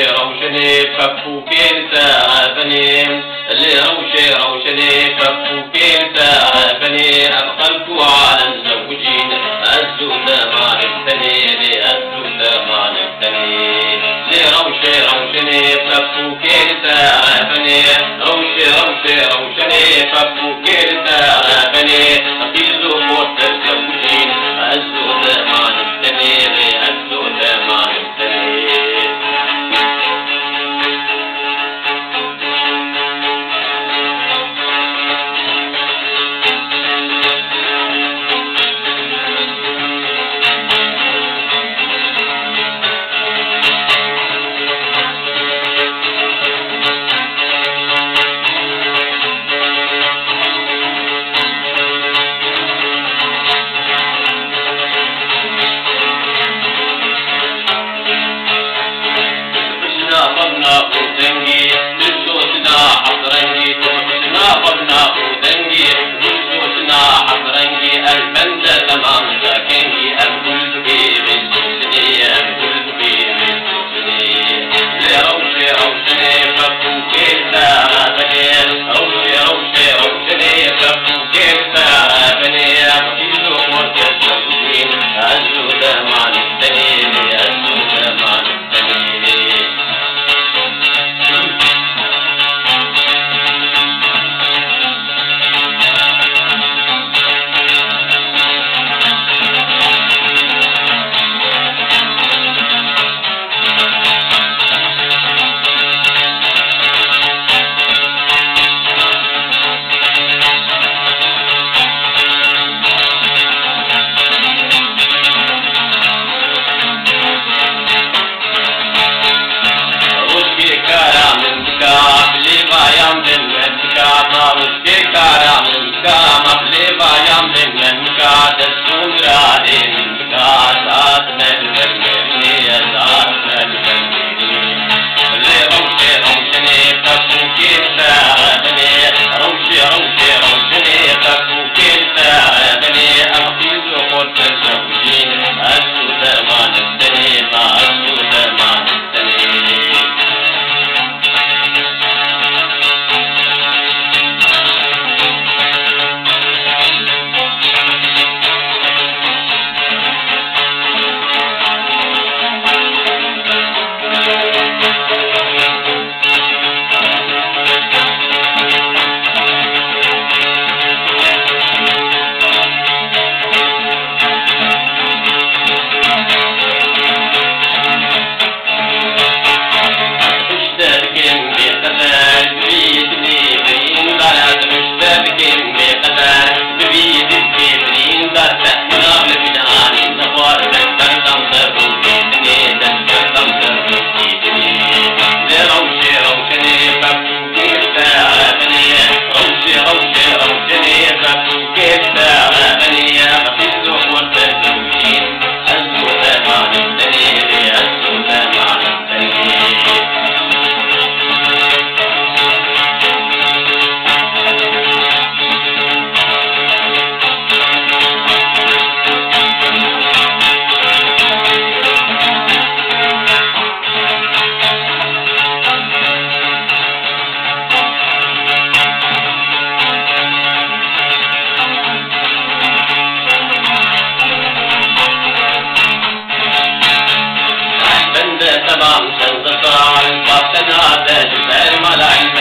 روشني فكوكين تعبني اللي روشني فكوكين تعبني أبقلكوا على الزوجين الزودة ما نبتني الزودة ما نبتني اللي روشني فكوكين تعبني روشني فكوكين تعبني في زوجة الزوجين الزودة ما نبتني الزودة ما نبتني البندة تمام ساكني الكل بيه من سوسني الكل بيه من سوسني روشني فكوكين تعبني روشني فكوكين تعبني في زوجة الزوجين الزودة ما نبتني الزودة ما نبتني تمام سنتصر على الباب تنادى جبال ملاعب